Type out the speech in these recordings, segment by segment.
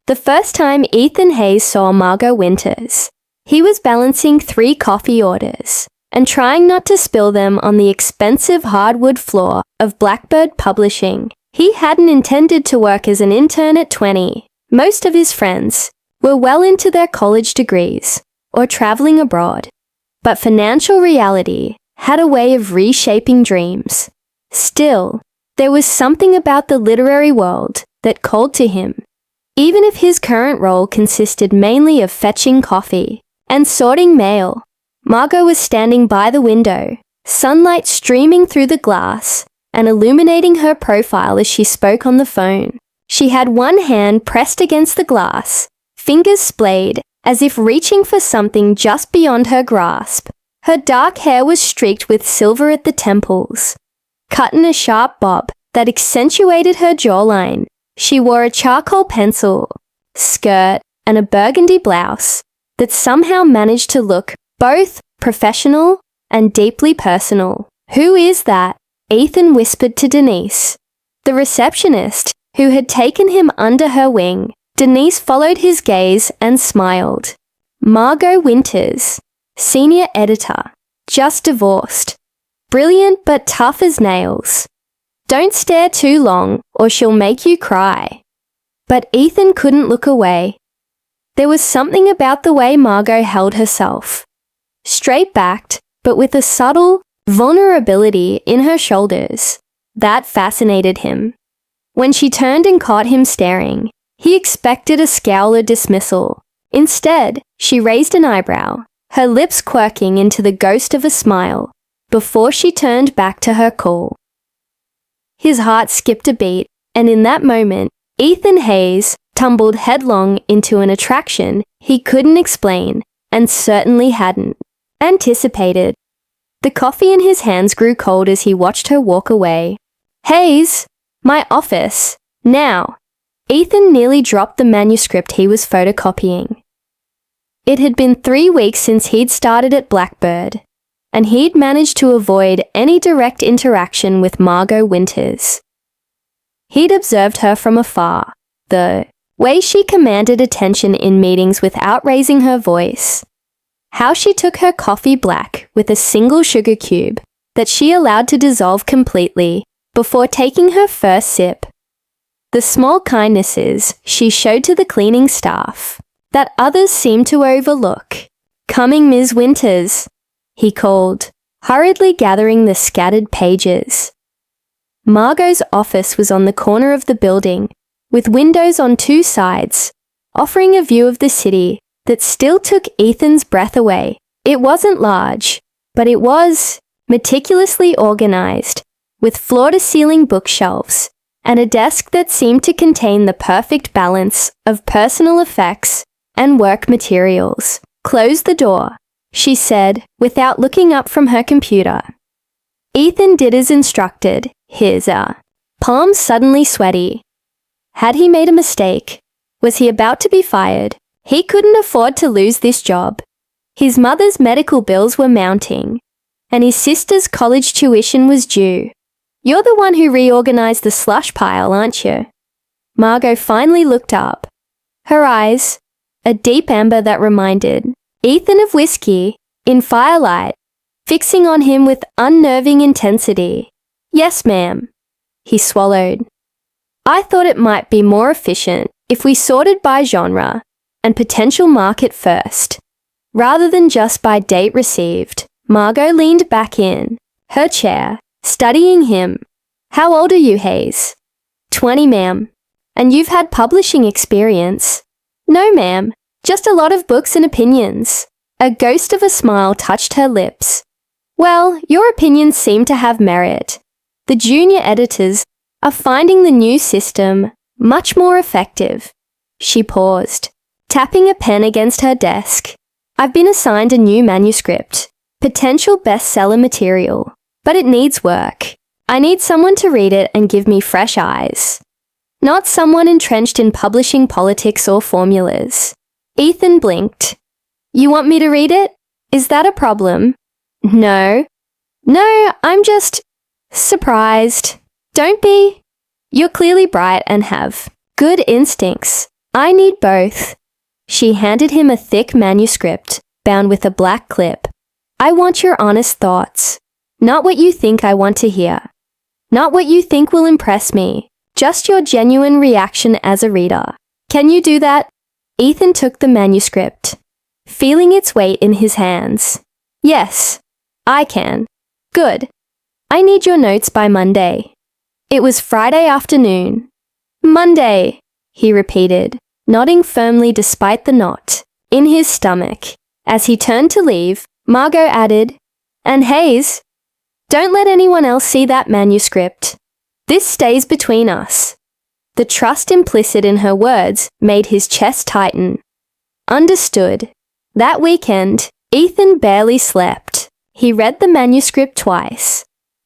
The first time Ethan Hayes saw Margot Winters, he was balancing 3 coffee orders and trying not to spill them on the expensive hardwood floor of Blackbird Publishing. He hadn't intended to work as an intern at 20. Most of his friends were well into their college degrees or traveling abroad. But financial reality had a way of reshaping dreams. Still, there was something about the literary world that called to him. Even if his current role consisted mainly of fetching coffee and sorting mail, Margot was standing by the window, sunlight streaming through the glass and illuminating her profile as she spoke on the phone. She had one hand pressed against the glass, fingers splayed, as if reaching for something just beyond her grasp. Her dark hair was streaked with silver at the temples, cut in a sharp bob that accentuated her jawline. She wore a charcoal pencil, skirt, and a burgundy blouse that somehow managed to look both professional and deeply personal. "Who is that?" Ethan whispered to Denise, the receptionist, who had taken him under her wing. Denise followed his gaze and smiled. "Margot Winters, senior editor, just divorced. Brilliant but tough as nails. Don't stare too long or she'll make you cry." But Ethan couldn't look away. There was something about the way Margot held herself. Straight-backed, but with a subtle vulnerability in her shoulders. That fascinated him. When she turned and caught him staring, he expected a scowl or dismissal. Instead, she raised an eyebrow, her lips quirking into the ghost of a smile, before she turned back to her call. His heart skipped a beat, and in that moment, Ethan Hayes tumbled headlong into an attraction he couldn't explain, and certainly hadn't anticipated. The coffee in his hands grew cold as he watched her walk away. "Hayes, my office, now." Ethan nearly dropped the manuscript he was photocopying. It had been 3 weeks since he'd started at Blackbird, and he'd managed to avoid any direct interaction with Margot Winters. He'd observed her from afar, the way she commanded attention in meetings without raising her voice, how she took her coffee black with a single sugar cube that she allowed to dissolve completely before taking her first sip, the small kindnesses she showed to the cleaning staff that others seemed to overlook. "Coming, Ms. Winters," he called, hurriedly gathering the scattered pages. Margot's office was on the corner of the building, with windows on 2 sides, offering a view of the city that still took Ethan's breath away. It wasn't large, but it was meticulously organized, with floor-to-ceiling bookshelves and a desk that seemed to contain the perfect balance of personal effects and work materials. "Close the door," she said, without looking up from her computer. Ethan did as instructed, his palms suddenly sweaty. Had he made a mistake? Was he about to be fired? He couldn't afford to lose this job. His mother's medical bills were mounting, and his sister's college tuition was due. "You're the one who reorganized the slush pile, aren't you?" Margot finally looked up. Her eyes, a deep amber that reminded Ethan of whiskey in firelight, fixing on him with unnerving intensity. "Yes, ma'am." He swallowed. "I thought it might be more efficient if we sorted by genre and potential market first, rather than just by date received." Margot leaned back in her chair, studying him. "How old are you, Hayes?" 20, ma'am. "And you've had publishing experience?" "No, ma'am. Just a lot of books and opinions." A ghost of a smile touched her lips. "Well, your opinions seem to have merit. The junior editors are finding the new system much more effective." She paused, tapping a pen against her desk. "I've been assigned a new manuscript, potential bestseller material, but it needs work. I need someone to read it and give me fresh eyes. Not someone entrenched in publishing politics or formulas." Ethan blinked. "You want me to read it? Is that a problem?" No, I'm just surprised." "Don't be. You're clearly bright and have good instincts. I need both. She handed him a thick manuscript, bound with a black clip. I want your honest thoughts. Not what you think I want to hear. Not what you think will impress me. Just your genuine reaction as a reader. Can you do that? Ethan took the manuscript, feeling its weight in his hands. Yes, I can. Good. I need your notes by Monday. It was Friday afternoon. Monday, he repeated, nodding firmly despite the knot in his stomach. As he turned to leave, Margot added, And Hayes, don't let anyone else see that manuscript. This stays between us. The trust implicit in her words made his chest tighten. Understood. That weekend, Ethan barely slept. He read the manuscript twice,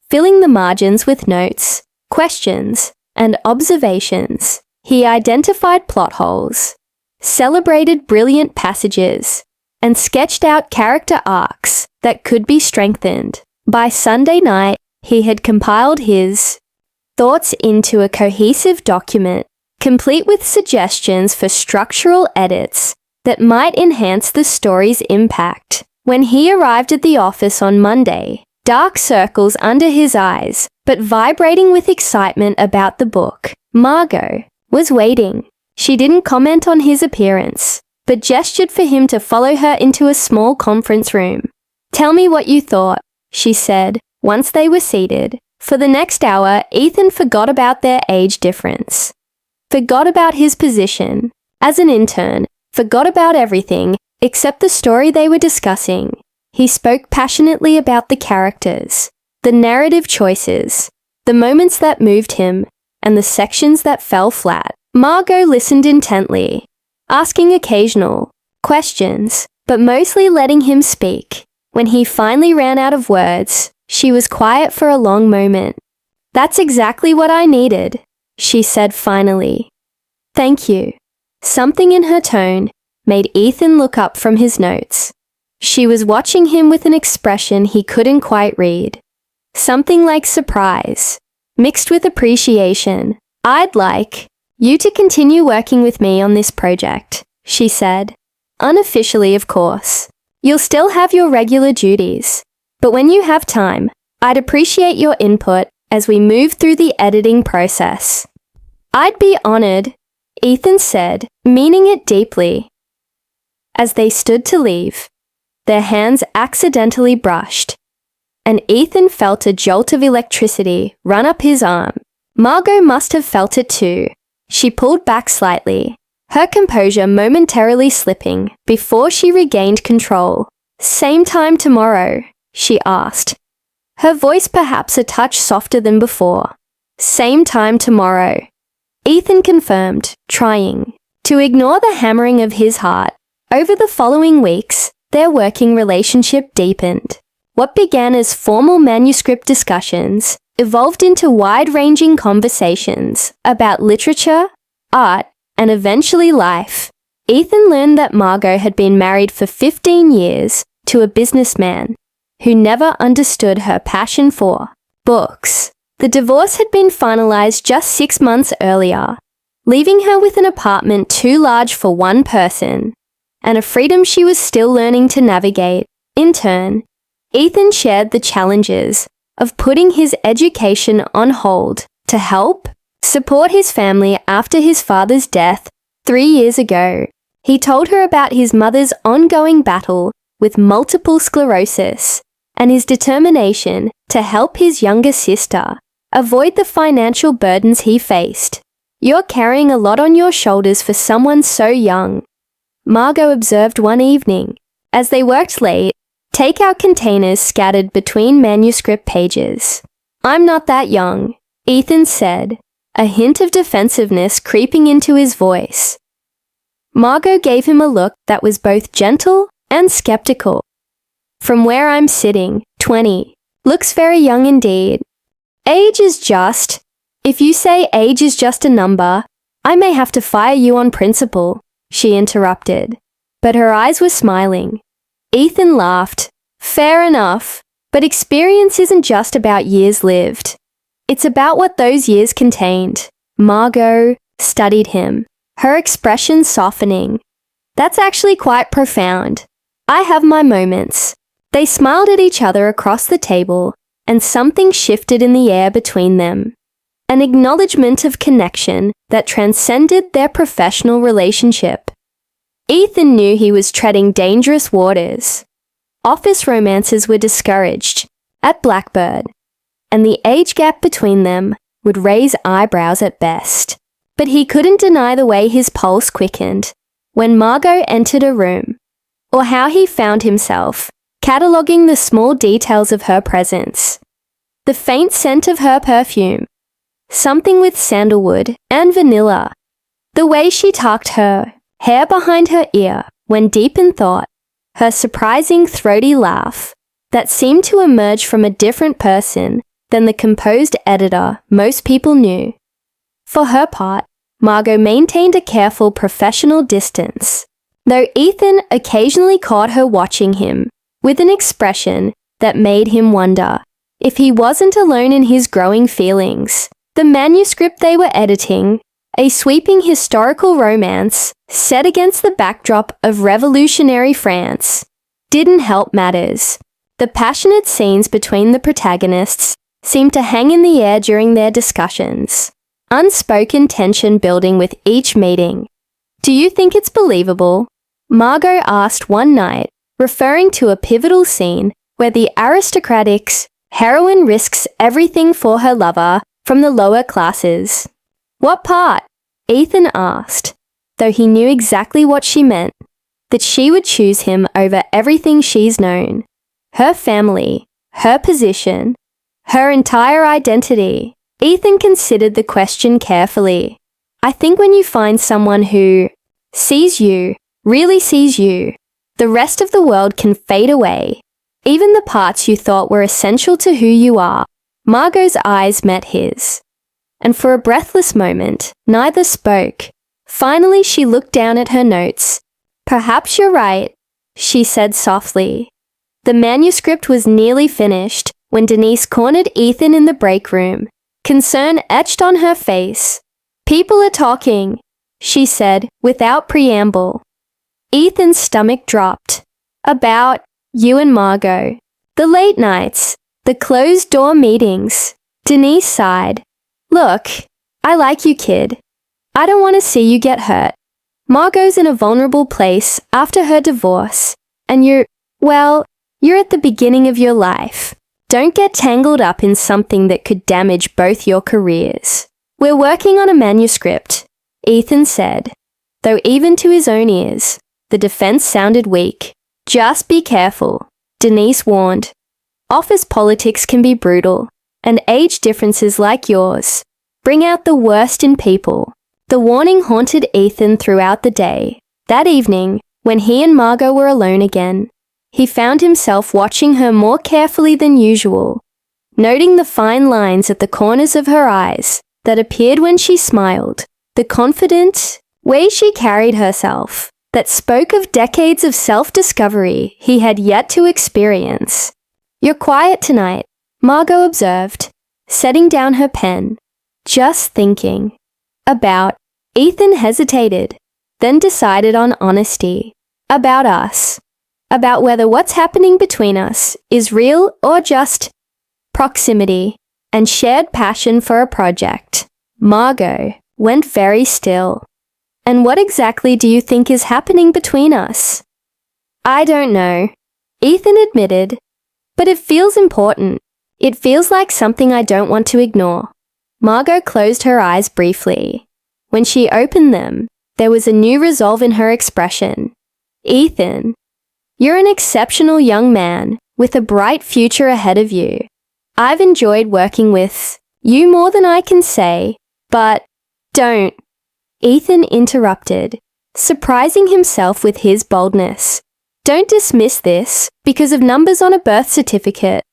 filling the margins with notes, questions, and observations. He identified plot holes, celebrated brilliant passages, and sketched out character arcs that could be strengthened. By Sunday night, he had compiled his thoughts into a cohesive document, complete with suggestions for structural edits that might enhance the story's impact. When he arrived at the office on Monday, dark circles under his eyes, but vibrating with excitement about the book, Margot was waiting. She didn't comment on his appearance, but gestured for him to follow her into a small conference room. Tell me what you thought, she said, once they were seated. For the next hour, Ethan forgot about their age difference, forgot about his position as an intern, forgot about everything except the story they were discussing. He spoke passionately about the characters, the narrative choices, the moments that moved him, and the sections that fell flat. Margot listened intently, asking occasional questions, but mostly letting him speak. When he finally ran out of words, she was quiet for a long moment. That's exactly what I needed, she said finally. Thank you. Something in her tone made Ethan look up from his notes. She was watching him with an expression he couldn't quite read. Something like surprise, mixed with appreciation. I'd like you to continue working with me on this project, she said. Unofficially, of course. You'll still have your regular duties, but when you have time, I'd appreciate your input as we move through the editing process. I'd be honored, Ethan said, meaning it deeply. As they stood to leave, their hands accidentally brushed, and Ethan felt a jolt of electricity run up his arm. Margot must have felt it too. She pulled back slightly, her composure momentarily slipping before she regained control. Same time tomorrow, she asked, her voice perhaps a touch softer than before. Same time tomorrow, Ethan confirmed, trying to ignore the hammering of his heart. Over the following weeks, their working relationship deepened. What began as formal manuscript discussions evolved into wide-ranging conversations about literature, art, and eventually life. Ethan learned that Margot had been married for 15 years to a businessman who never understood her passion for books. The divorce had been finalized just 6 months earlier, leaving her with an apartment too large for one person, and a freedom she was still learning to navigate. In turn, Ethan shared the challenges of putting his education on hold to help support his family after his father's death 3 years ago. He told her about his mother's ongoing battle with multiple sclerosis and his determination to help his younger sister avoid the financial burdens he faced. You're carrying a lot on your shoulders for someone so young, Margot observed one evening. As they worked late, takeout containers scattered between manuscript pages. I'm not that young, Ethan said, a hint of defensiveness creeping into his voice. Margot gave him a look that was both gentle and skeptical. From where I'm sitting, 20. Looks very young indeed. Age is just... If you say age is just a number, I may have to fire you on principle, she interrupted. But her eyes were smiling. Ethan laughed. Fair enough, but experience isn't just about years lived. It's about what those years contained. Margot studied him. her expression softening. That's actually quite profound. I have my moments. They smiled at each other across the table, and something shifted in the air between them. An acknowledgement of connection that transcended their professional relationship. Ethan knew he was treading dangerous waters. Office romances were discouraged at Blackbird, and the age gap between them would raise eyebrows at best. But he couldn't deny the way his pulse quickened when Margot entered a room, or how he found himself cataloguing the small details of her presence. The faint scent of her perfume, something with sandalwood and vanilla. The way she tucked her hair behind her ear when deep in thought, her surprising throaty laugh that seemed to emerge from a different person than the composed editor most people knew. For her part, Margot maintained a careful professional distance, though Ethan occasionally caught her watching him with an expression that made him wonder if he wasn't alone in his growing feelings. The manuscript they were editing, a sweeping historical romance set against the backdrop of revolutionary France, didn't help matters. The passionate scenes between the protagonists seemed to hang in the air during their discussions, unspoken tension building with each meeting. "Do you think it's believable?" Margot asked one night, referring to a pivotal scene where the aristocratic's heroine risks everything for her lover from the lower classes. "What part?" Ethan asked, though he knew exactly what she meant, that she would choose him over everything she's known. Her family, her position, her entire identity. Ethan considered the question carefully. "I think when you find someone who sees you, really sees you, the rest of the world can fade away, even the parts you thought were essential to who you are." Margot's eyes met his, and for a breathless moment, neither spoke. Finally, she looked down at her notes. "Perhaps you're right," she said softly. The manuscript was nearly finished when Denise cornered Ethan in the break room, concern etched on her face. "People are talking," she said without preamble. Ethan's stomach dropped. "About you and Margot. The late nights, the closed-door meetings." Denise sighed. "Look, I like you, kid. I don't want to see you get hurt. Margot's in a vulnerable place after her divorce, and you're at the beginning of your life. Don't get tangled up in something that could damage both your careers." "We're working on a manuscript," Ethan said, though even to his own ears, the defense sounded weak. "Just be careful," Denise warned. "Office politics can be brutal, and age differences like yours bring out the worst in people." The warning haunted Ethan throughout the day. That evening, when he and Margot were alone again, he found himself watching her more carefully than usual, noting the fine lines at the corners of her eyes that appeared when she smiled, the confident way she carried herself that spoke of decades of self-discovery he had yet to experience. "You're quiet tonight," Margot observed, setting down her pen. "Just thinking." "About?" Ethan hesitated, then decided on honesty. "About us. About whether what's happening between us is real or just proximity and shared passion for a project." Margot went very still. "And what exactly do you think is happening between us?" "I don't know," Ethan admitted, "but it feels important. It feels like something I don't want to ignore." Margot closed her eyes briefly. When she opened them, there was a new resolve in her expression. "Ethan, you're an exceptional young man with a bright future ahead of you. I've enjoyed working with you more than I can say, but don't." Ethan interrupted, surprising himself with his boldness. "Don't dismiss this because of numbers on a birth certificate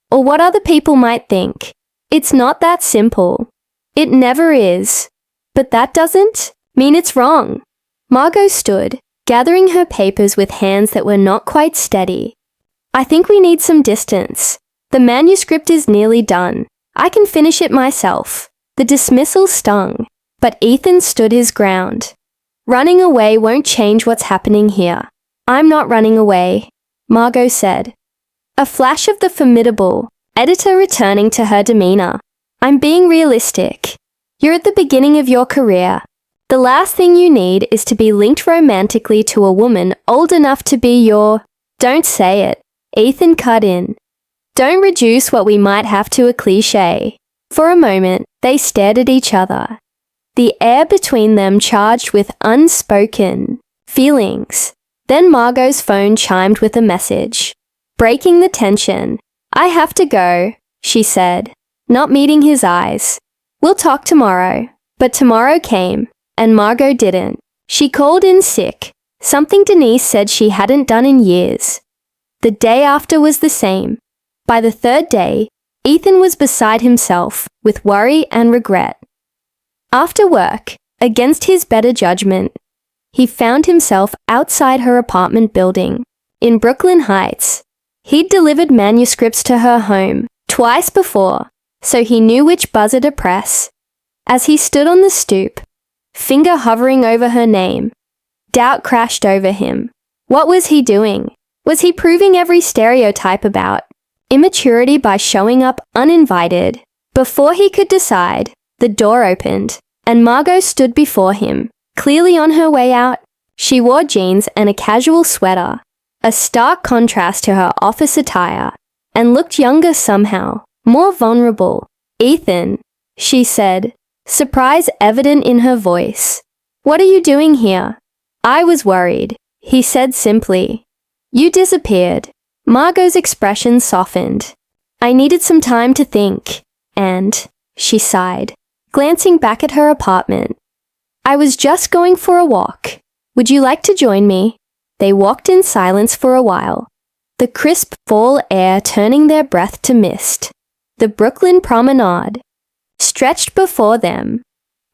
or what other people might think. It's not that simple. It never is. But that doesn't mean it's wrong." Margot stood, gathering her papers with hands that were not quite steady. "I think we need some distance. The manuscript is nearly done. I can finish it myself." The dismissal stung, but Ethan stood his ground. Running away won't change what's happening here. I'm not running away, Margot said. A flash of the formidable editor returning to her demeanor. I'm being realistic. You're at the beginning of your career. The last thing you need is to be linked romantically to a woman old enough to be your... Don't say it. Ethan cut in. Don't reduce what we might have to a cliché. For a moment, they stared at each other. The air between them charged with unspoken feelings. Then Margot's phone chimed with a message. Breaking the tension. I have to go, she said, not meeting his eyes. We'll talk tomorrow. But tomorrow came, and Margot didn't. She called in sick, something Denise said she hadn't done in years. The day after was the same. By the third day, Ethan was beside himself with worry and regret. After work, against his better judgment, he found himself outside her apartment building in Brooklyn Heights. He'd delivered manuscripts to her home twice before, so he knew which buzzer to press. As he stood on the stoop, finger hovering over her name, doubt crashed over him. What was he doing? Was he proving every stereotype about immaturity by showing up uninvited? Before he could decide, the door opened, and Margot stood before him, clearly on her way out. She wore jeans and a casual sweater, a stark contrast to her office attire, and looked younger somehow, more vulnerable. Ethan, she said, surprise evident in her voice. What are you doing here? I was worried, he said simply. You disappeared. Margot's expression softened. I needed some time to think, and, she sighed, glancing back at her apartment. I was just going for a walk. Would you like to join me? They walked in silence for a while, the crisp fall air turning their breath to mist. The Brooklyn promenade stretched before them,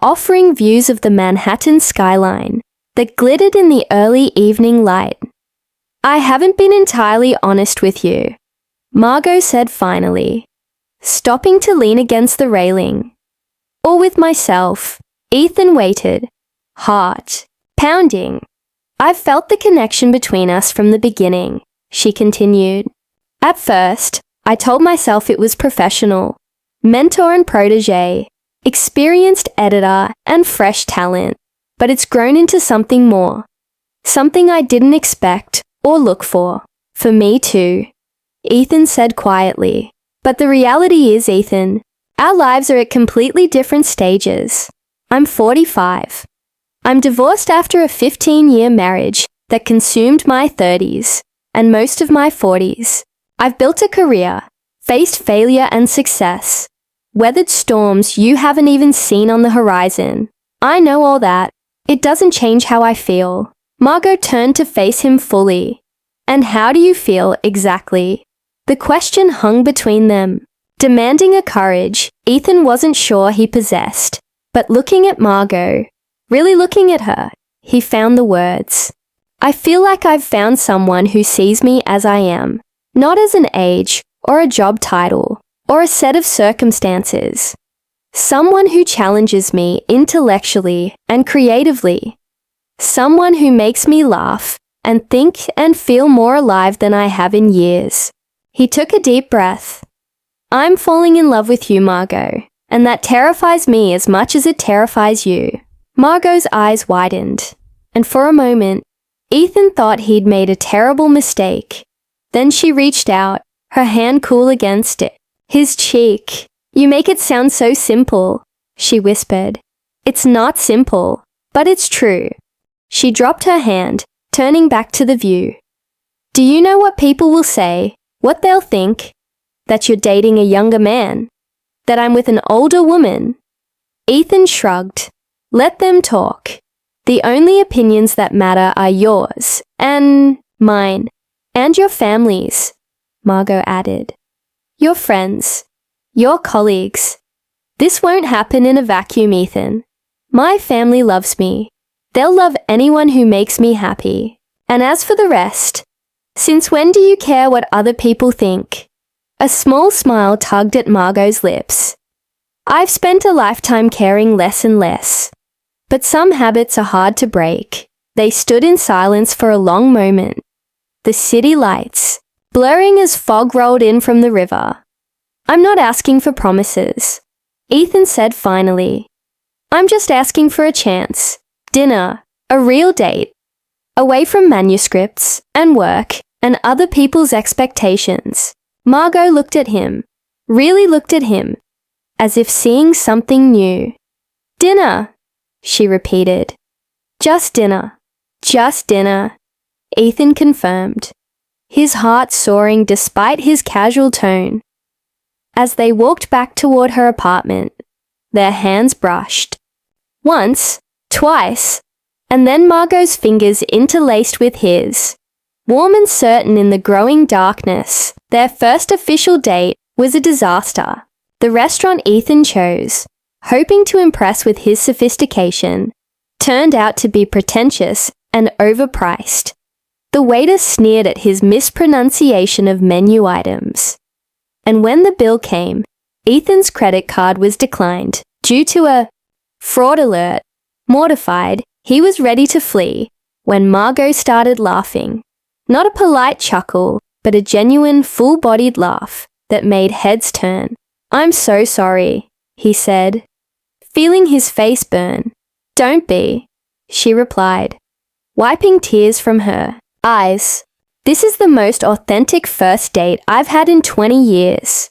offering views of the Manhattan skyline that glittered in the early evening light. I haven't been entirely honest with you, Margot said finally, stopping to lean against the railing. Or with myself. Ethan waited, heart pounding. I've felt the connection between us from the beginning, she continued. At first, I told myself it was professional, mentor and protege, experienced editor and fresh talent, but it's grown into something more, something I didn't expect or look for me too, Ethan said quietly. But the reality is, Ethan, our lives are at completely different stages. I'm 45. I'm divorced after a 15-year marriage that consumed my 30s and most of my 40s. I've built a career, faced failure and success, weathered storms you haven't even seen on the horizon. I know all that. It doesn't change how I feel. Margot turned to face him fully. And how do you feel exactly? The question hung between them, demanding a courage Ethan wasn't sure he possessed. But looking at Margot, really looking at her, he found the words. I feel like I've found someone who sees me as I am, not as an age or a job title or a set of circumstances. Someone who challenges me intellectually and creatively. Someone who makes me laugh and think and feel more alive than I have in years. He took a deep breath. I'm falling in love with you, Margot, and that terrifies me as much as it terrifies you. Margot's eyes widened, and for a moment, Ethan thought he'd made a terrible mistake. Then she reached out, her hand cool against it. His cheek. You make it sound so simple, she whispered. It's not simple, but it's true. She dropped her hand, turning back to the view. Do you know what people will say, what they'll think? That you're dating a younger man? That I'm with an older woman? Ethan shrugged. Let them talk. The only opinions that matter are yours, and mine, and your family's, Margot added. Your friends, your colleagues. This won't happen in a vacuum, Ethan. My family loves me. They'll love anyone who makes me happy. And as for the rest, since when do you care what other people think? A small smile tugged at Margot's lips. I've spent a lifetime caring less and less. But some habits are hard to break. They stood in silence for a long moment. The city lights, blurring as fog rolled in from the river. "I'm not asking for promises," Ethan said finally. "I'm just asking for a chance. Dinner. A real date. Away from manuscripts and work and other people's expectations." Margot looked at him, really looked at him, as if seeing something new. "Dinner," she repeated. "Just dinner. Just dinner," Ethan confirmed, his heart soaring despite his casual tone. As they walked back toward her apartment, their hands brushed. Once, twice, and then Margot's fingers interlaced with his. Warm and certain in the growing darkness, their first official date was a disaster. The restaurant Ethan chose, hoping to impress with his sophistication, turned out to be pretentious and overpriced. The waiter sneered at his mispronunciation of menu items. And when the bill came, Ethan's credit card was declined due to a fraud alert. Mortified, he was ready to flee when Margot started laughing. Not a polite chuckle, but a genuine, full-bodied laugh that made heads turn. "I'm so sorry," he said, feeling his face burn. "Don't be," she replied, wiping tears from her eyes. "This is the most authentic first date I've had in 20 years.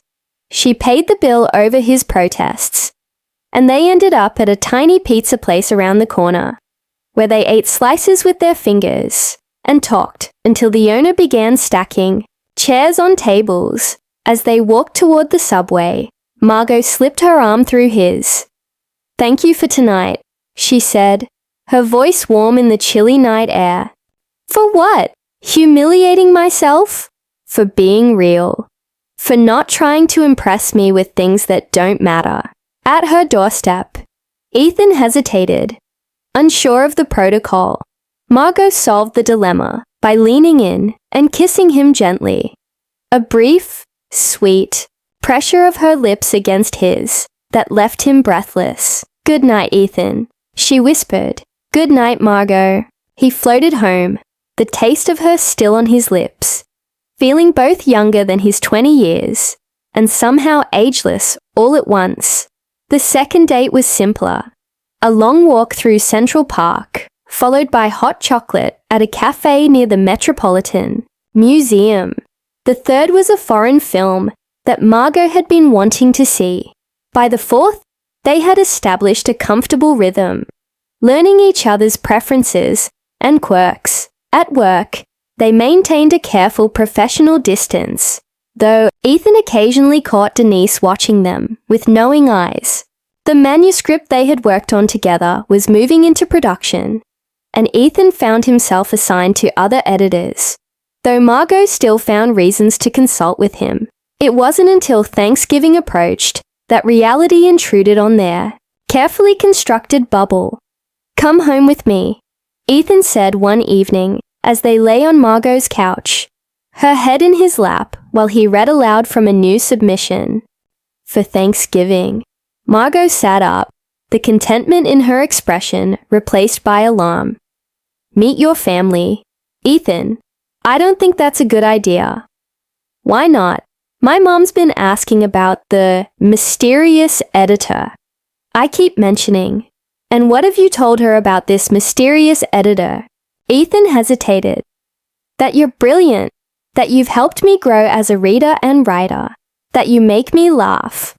She paid the bill over his protests, and they ended up at a tiny pizza place around the corner, where they ate slices with their fingers and talked until the owner began stacking chairs on tables. As they walked toward the subway, Margot slipped her arm through his. "Thank you for tonight," she said, her voice warm in the chilly night air. "For what? Humiliating myself? For being real. For not trying to impress me with things that don't matter." At her doorstep, Ethan hesitated, unsure of the protocol. Margot solved the dilemma by leaning in and kissing him gently. A brief, sweet pressure of her lips against his that left him breathless. "Good night, Ethan," she whispered. "Good night, Margot." He floated home, the taste of her still on his lips, feeling both younger than his 20 years and somehow ageless all at once. The second date was simpler. A long walk through Central Park, followed by hot chocolate at a cafe near the Metropolitan Museum. The third was a foreign film that Margot had been wanting to see. By the fourth, they had established a comfortable rhythm, learning each other's preferences and quirks. At work, they maintained a careful professional distance, though Ethan occasionally caught Denise watching them with knowing eyes. The manuscript they had worked on together was moving into production, and Ethan found himself assigned to other editors, though Margot still found reasons to consult with him. It wasn't until Thanksgiving approached that reality intruded on their carefully constructed bubble. "Come home with me," Ethan said one evening as they lay on Margot's couch, her head in his lap while he read aloud from a new submission. "For Thanksgiving." Margot sat up, the contentment in her expression replaced by alarm. "Meet your family." "Ethan, I don't think that's a good idea." "Why not?" "My mom's been asking about the mysterious editor I keep mentioning." "And what have you told her about this mysterious editor?" Ethan hesitated. "That you're brilliant, that you've helped me grow as a reader and writer, that you make me laugh."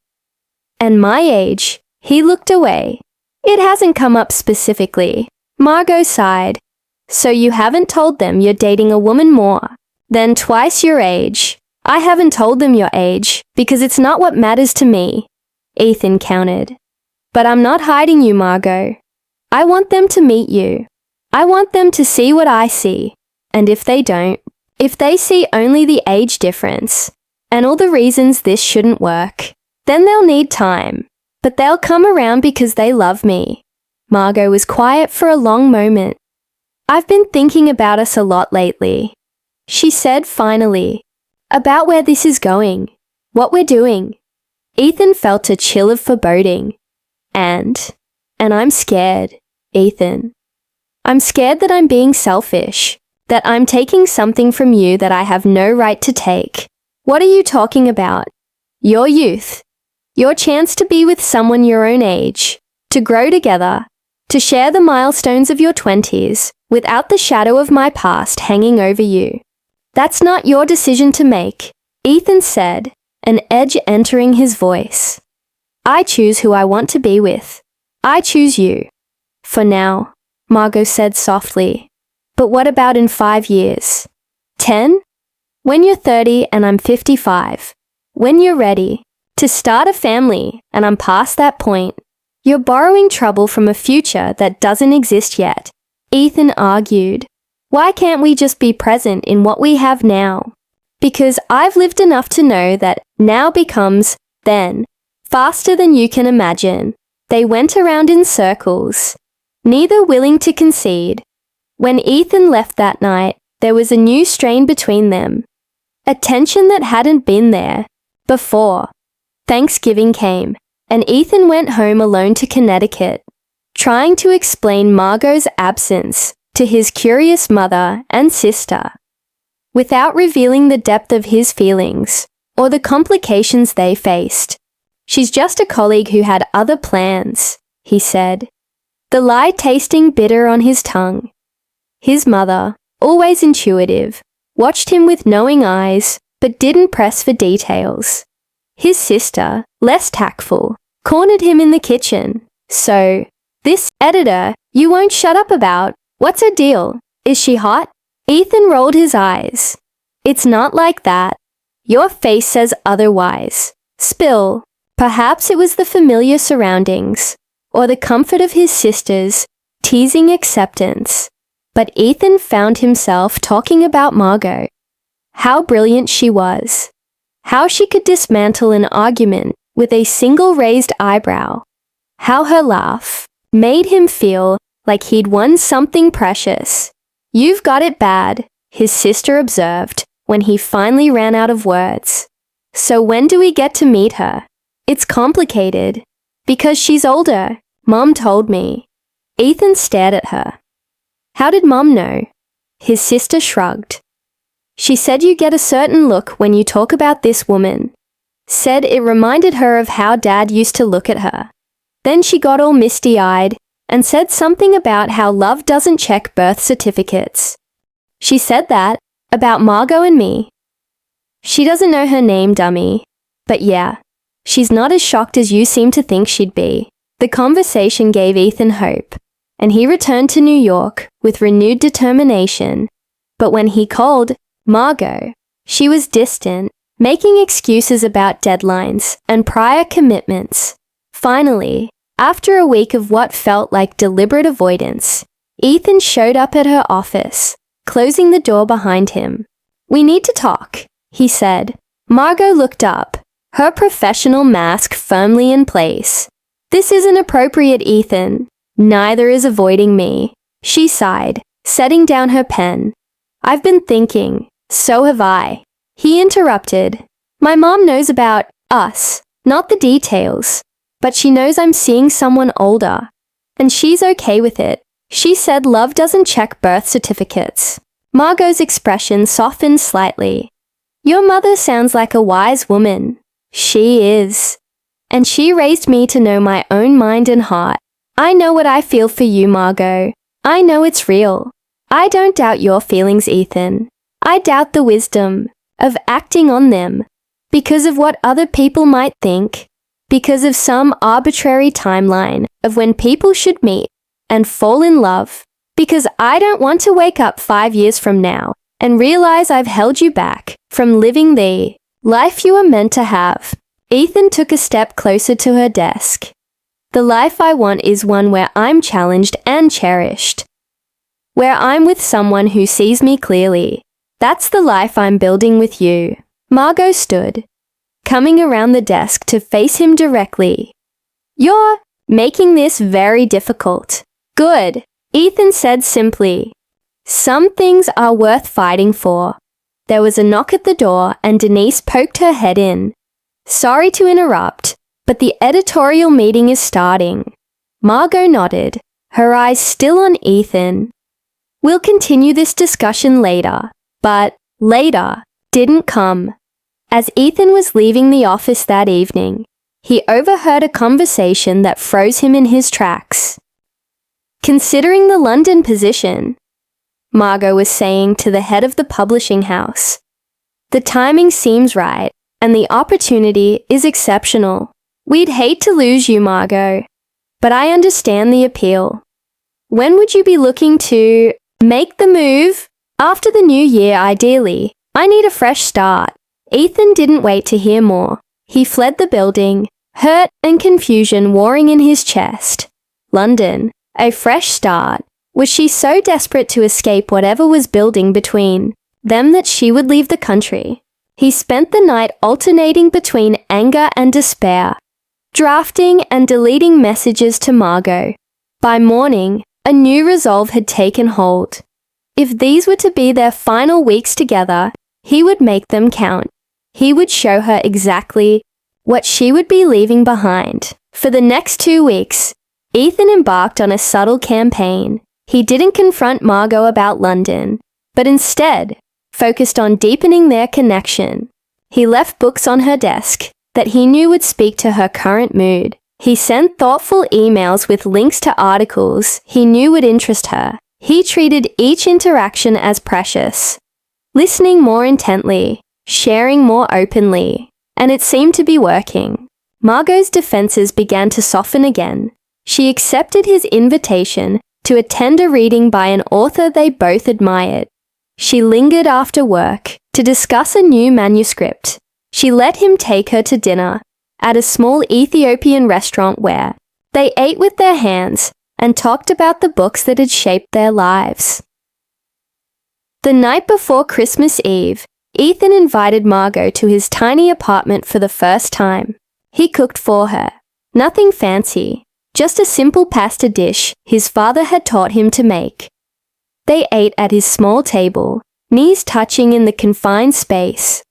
"And my age." He looked away. "It hasn't come up specifically." Margot sighed. "So you haven't told them you're dating a woman more than twice your age?" "I haven't told them your age because it's not what matters to me," Ethan countered. "But I'm not hiding you, Margot. I want them to meet you. I want them to see what I see. And if they don't, if they see only the age difference and all the reasons this shouldn't work, then they'll need time. But they'll come around because they love me." Margot was quiet for a long moment. "I've been thinking about us a lot lately," she said finally. "About where this is going, what we're doing." Ethan felt a chill of foreboding. And I'm scared," Ethan. I'm scared that I'm being selfish, that I'm taking something from you that I have no right to take. What are you talking about? Your youth. Your chance to be with someone your own age, to grow together, to share the milestones of your 20s without the shadow of my past hanging over you. That's not your decision to make, Ethan said, an edge entering his voice. I choose who I want to be with. I choose you. For now, Margot said softly. But what about in 5 years? 10? When you're 30 and I'm 55. When you're ready to start a family and I'm past that point. You're borrowing trouble from a future that doesn't exist yet, Ethan argued. Why can't we just be present in what we have now? Because I've lived enough to know that now becomes then, faster than you can imagine. They went around in circles, neither willing to concede. When Ethan left that night, there was a new strain between them, a tension that hadn't been there before. Thanksgiving came, and Ethan went home alone to Connecticut, trying to explain Margot's absence to his curious mother and sister, without revealing the depth of his feelings or the complications they faced. She's just a colleague who had other plans, he said, the lie tasting bitter on his tongue. His mother, always intuitive, watched him with knowing eyes but didn't press for details. His sister, less tactful, cornered him in the kitchen. So, this editor you won't shut up about, what's her deal? Is she hot? Ethan rolled his eyes. It's not like that. Your face says otherwise. Spill. Perhaps it was the familiar surroundings, or the comfort of his sister's teasing acceptance. But Ethan found himself talking about Margot. How brilliant she was. How she could dismantle an argument with a single raised eyebrow. How her laugh made him feel like he'd won something precious. You've got it bad, his sister observed when he finally ran out of words. So when do we get to meet her? It's complicated. Because she's older, Mom told me. Ethan stared at her. How did Mom know? His sister shrugged. She said you get a certain look when you talk about this woman. Said it reminded her of how Dad used to look at her. Then she got all misty-eyed and said something about how love doesn't check birth certificates. She said that about Margot and me. She doesn't know her name, dummy. But yeah, she's not as shocked as you seem to think she'd be. The conversation gave Ethan hope, and he returned to New York with renewed determination. But when he called Margot, she was distant, making excuses about deadlines and prior commitments. Finally, after a week of what felt like deliberate avoidance, Ethan showed up at her office, closing the door behind him. We need to talk, he said. Margot looked up, her professional mask firmly in place. This isn't appropriate, Ethan. Neither is avoiding me, she sighed, setting down her pen. I've been thinking. So have I. He interrupted. My mom knows about us, not the details, but she knows I'm seeing someone older, and she's okay with it. She said love doesn't check birth certificates. Margot's expression softened slightly. Your mother sounds like a wise woman. She is. And she raised me to know my own mind and heart. I know what I feel for you, Margot. I know it's real. I don't doubt your feelings, Ethan. I doubt the wisdom of acting on them because of what other people might think, because of some arbitrary timeline of when people should meet and fall in love, because I don't want to wake up 5 years from now and realize I've held you back from living the life you were meant to have. Ethan took a step closer to her desk. The life I want is one where I'm challenged and cherished, where I'm with someone who sees me clearly. That's the life I'm building with you. Margot stood, coming around the desk to face him directly. You're making this very difficult. Good, Ethan said simply. Some things are worth fighting for. There was a knock at the door and Denise poked her head in. Sorry to interrupt, but the editorial meeting is starting. Margot nodded, her eyes still on Ethan. We'll continue this discussion later, but later didn't come. As Ethan was leaving the office that evening, he overheard a conversation that froze him in his tracks. Considering the London position, Margot was saying to the head of the publishing house, the timing seems right, and the opportunity is exceptional. We'd hate to lose you, Margot, but I understand the appeal. When would you be looking to make the move? After the new year, ideally. I need a fresh start. Ethan didn't wait to hear more. He fled the building, hurt and confusion warring in his chest. London, a fresh start. Was she so desperate to escape whatever was building between them that she would leave the country? He spent the night alternating between anger and despair, drafting and deleting messages to Margot. By morning, a new resolve had taken hold. If these were to be their final weeks together, he would make them count. He would show her exactly what she would be leaving behind. For the next 2 weeks, Ethan embarked on a subtle campaign. He didn't confront Margot about London, but instead focused on deepening their connection. He left books on her desk that he knew would speak to her current mood. He sent thoughtful emails with links to articles he knew would interest her. He treated each interaction as precious, listening more intently, sharing more openly, and it seemed to be working. Margot's defenses began to soften again. She accepted his invitation to attend a reading by an author they both admired. She lingered after work to discuss a new manuscript. She let him take her to dinner at a small Ethiopian restaurant where they ate with their hands and talked about the books that had shaped their lives. The night before Christmas Eve, Ethan invited Margot to his tiny apartment for the first time. He cooked for her. Nothing fancy, just a simple pasta dish his father had taught him to make. They ate at his small table, knees touching in the confined space.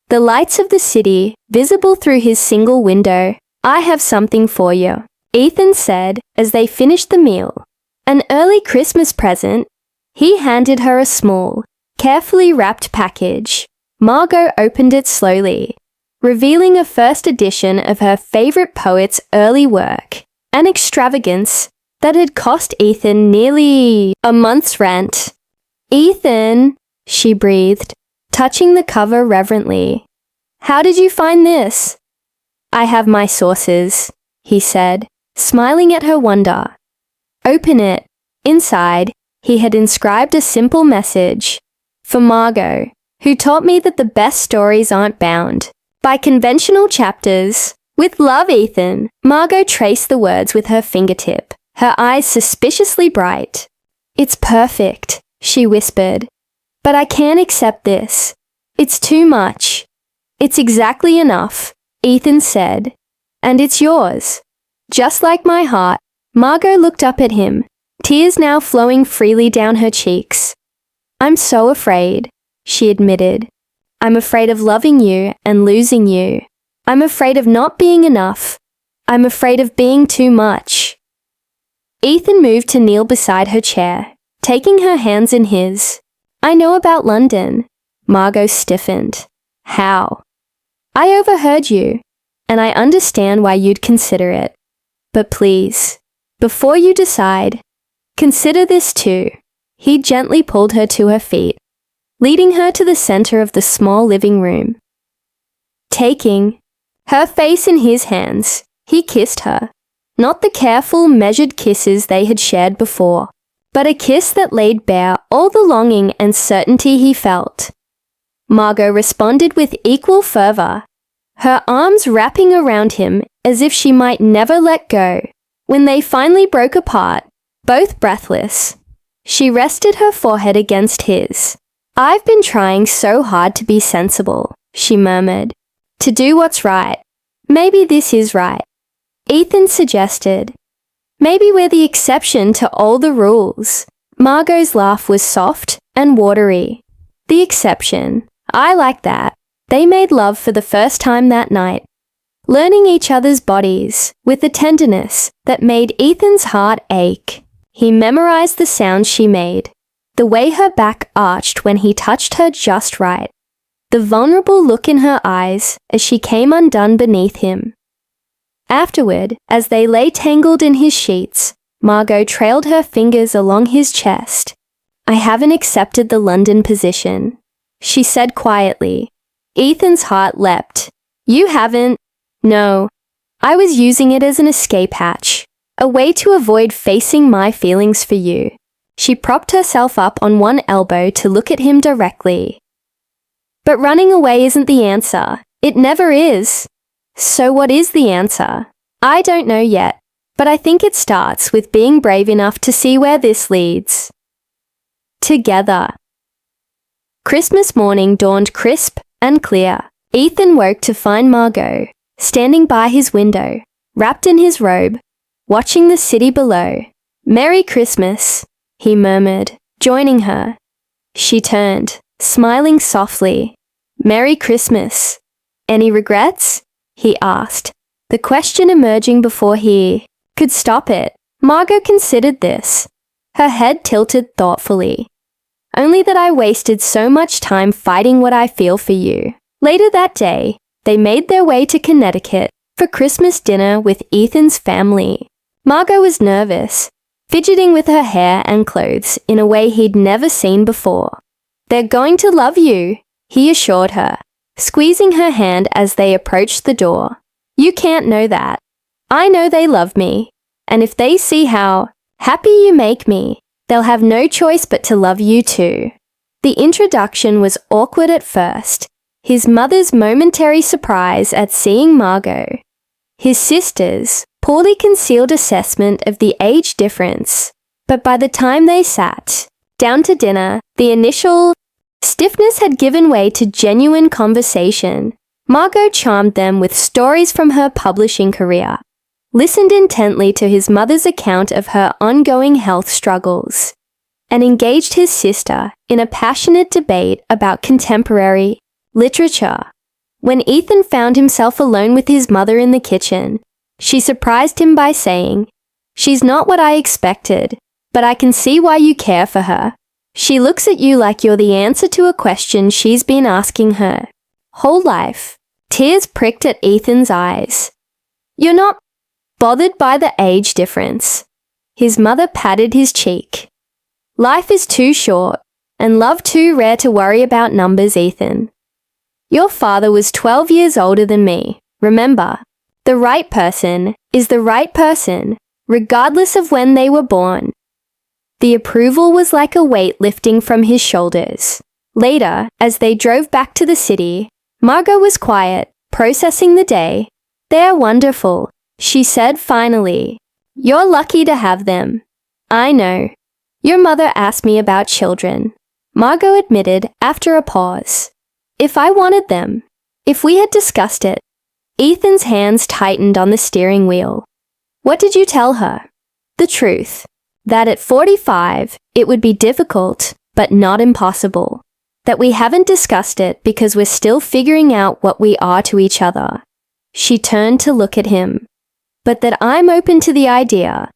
The lights of the city, visible through his single window. I have something for you, Ethan said as they finished the meal. An early Christmas present. He handed her a small, carefully wrapped package. Margot opened it slowly, revealing a first edition of her favorite poet's early work, an extravagance that had cost Ethan nearly a month's rent. Ethan, she breathed, touching the cover reverently. How did you find this? I have my sources, he said, smiling at her wonder. Open it. Inside, he had inscribed a simple message. For Margot, who taught me that the best stories aren't bound by conventional chapters. With love, Ethan. Margot traced the words with her fingertip, her eyes suspiciously bright. It's perfect, she whispered. But I can't accept this. It's too much. It's exactly enough, Ethan said. And it's yours. Just like my heart. Margot looked up at him, tears now flowing freely down her cheeks. I'm so afraid, she admitted. I'm afraid of loving you and losing you. I'm afraid of not being enough. I'm afraid of being too much. Ethan moved to kneel beside her chair, taking her hands in his. I know about London. Margot stiffened. How? I overheard you, and I understand why you'd consider it. But please, before you decide, consider this too. He gently pulled her to her feet, leading her to the center of the small living room. Taking her face in his hands, he kissed her. Not the careful, measured kisses they had shared before, but a kiss that laid bare all the longing and certainty he felt. Margot responded with equal fervor, her arms wrapping around him as if she might never let go. When they finally broke apart, both breathless, she rested her forehead against his. I've been trying so hard to be sensible, she murmured. To do what's right. Maybe this is right. Ethan suggested. Maybe we're the exception to all the rules. Margot's laugh was soft and watery. The exception. I like that. They made love for the first time that night, learning each other's bodies with a tenderness that made Ethan's heart ache. He memorized the sounds she made, the way her back arched when he touched her just right, the vulnerable look in her eyes as she came undone beneath him. Afterward, as they lay tangled in his sheets, Margot trailed her fingers along his chest. "I haven't accepted the London position," she said quietly. Ethan's heart leapt. "You haven't?" "No. I was using it as an escape hatch, a way to avoid facing my feelings for you." She propped herself up on one elbow to look at him directly. "But running away isn't the answer. It never is." "So what is the answer?" "I don't know yet, but I think it starts with being brave enough to see where this leads." Together. Christmas morning dawned crisp and clear. Ethan woke to find Margot standing by his window, wrapped in his robe, watching the city below. "Merry Christmas," he murmured, joining her. She turned, smiling softly. "Merry Christmas. Any regrets?" he asked, the question emerging before he could stop it. Margot considered this, her head tilted thoughtfully. "Only that I wasted so much time fighting what I feel for you." Later that day, they made their way to Connecticut for Christmas dinner with Ethan's family. Margot was nervous, fidgeting with her hair and clothes in a way he'd never seen before. "They're going to love you," he assured her, squeezing her hand as they approached the door. "You can't know that. I know they love me, and if they see how happy you make me, they'll have no choice but to love you too." The introduction was awkward at first, his mother's momentary surprise at seeing Margot, his sister's poorly concealed assessment of the age difference. But by the time they sat down to dinner, the initial stiffness had given way to genuine conversation. Margot charmed them with stories from her publishing career, listened intently to his mother's account of her ongoing health struggles, and engaged his sister in a passionate debate about contemporary literature. When Ethan found himself alone with his mother in the kitchen, she surprised him by saying, "She's not what I expected, but I can see why you care for her. She looks at you like you're the answer to a question she's been asking her whole life." Tears pricked at Ethan's eyes. "You're not bothered by the age difference." His mother patted his cheek. "Life is too short, and love too rare to worry about numbers, Ethan. Your father was 12 years older than me. Remember, the right person is the right person, regardless of when they were born." The approval was like a weight lifting from his shoulders. Later, as they drove back to the city, Margot was quiet, processing the day. "They're wonderful," she said finally. "You're lucky to have them." "I know. Your mother asked me about children," Margot admitted after a pause. "If I wanted them, if we had discussed it." Ethan's hands tightened on the steering wheel. "What did you tell her?" "The truth. That at 45, it would be difficult, but not impossible. That we haven't discussed it because we're still figuring out what we are to each other." She turned to look at him. "But that I'm open to the idea.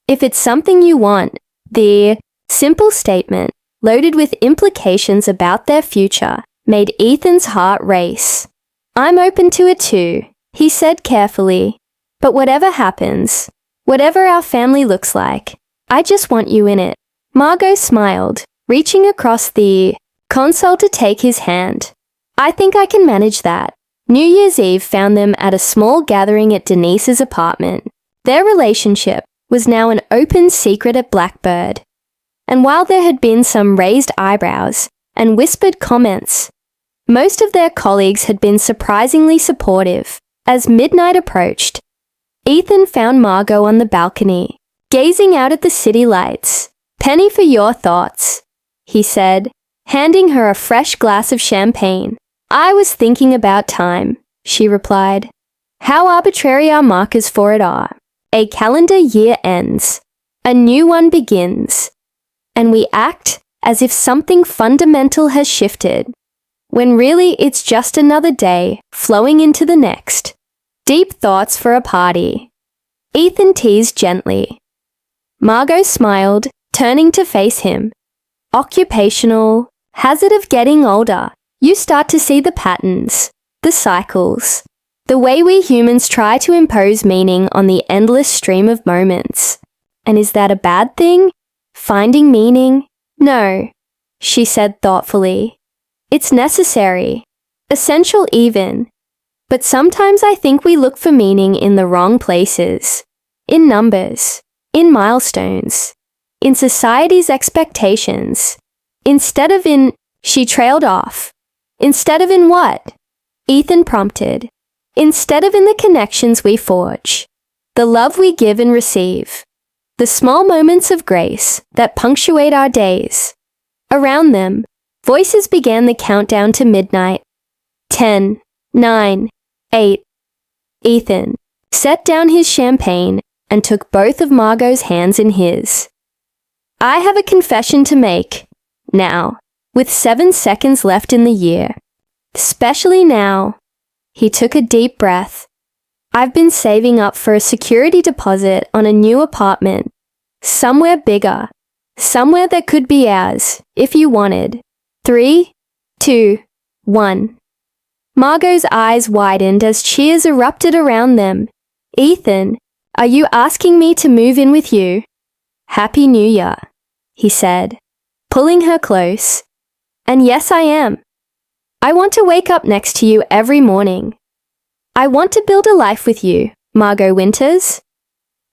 If it's something you want." The simple statement, loaded with implications about their future, made Ethan's heart race. "I'm open to it too," he said carefully. "But whatever happens, whatever our family looks like, I just want you in it." Margot smiled, reaching across the console to take his hand. "I think I can manage that." New Year's Eve found them at a small gathering at Denise's apartment. Their relationship was now an open secret at Blackbird. And while there had been some raised eyebrows and whispered comments, most of their colleagues had been surprisingly supportive. As midnight approached, Ethan found Margot on the balcony, gazing out at the city lights. "Penny for your thoughts," he said, handing her a fresh glass of champagne. "I was thinking about time," she replied. "How arbitrary our markers for it are. A calendar year ends, a new one begins, and we act as if something fundamental has shifted, when really it's just another day flowing into the next." Deep thoughts for a party. Ethan teased gently. Margot smiled, turning to face him. Occupational, hazard of getting older. You start to see the patterns, the cycles, the way we humans try to impose meaning on the endless stream of moments. And is that a bad thing? Finding meaning? No, she said thoughtfully. It's necessary, essential even. But sometimes I think we look for meaning in the wrong places. In numbers, in milestones, in society's expectations. Instead of in, she trailed off. Instead of in what? Ethan prompted. Instead of in the connections we forge, the love we give and receive, the small moments of grace that punctuate our days. Around them, voices began the countdown to midnight. 10, 9, 8. Ethan set down his champagne and took both of Margot's hands in his. I have a confession to make. Now, with 7 seconds left in the year. Especially now. He took a deep breath. I've been saving up for a security deposit on a new apartment. Somewhere bigger. Somewhere that could be ours, if you wanted. 3, 2, 1. Margot's eyes widened as cheers erupted around them. Ethan, are you asking me to move in with you? Happy New Year, he said, pulling her close. And yes, I am. I want to wake up next to you every morning. I want to build a life with you, Margot Winters.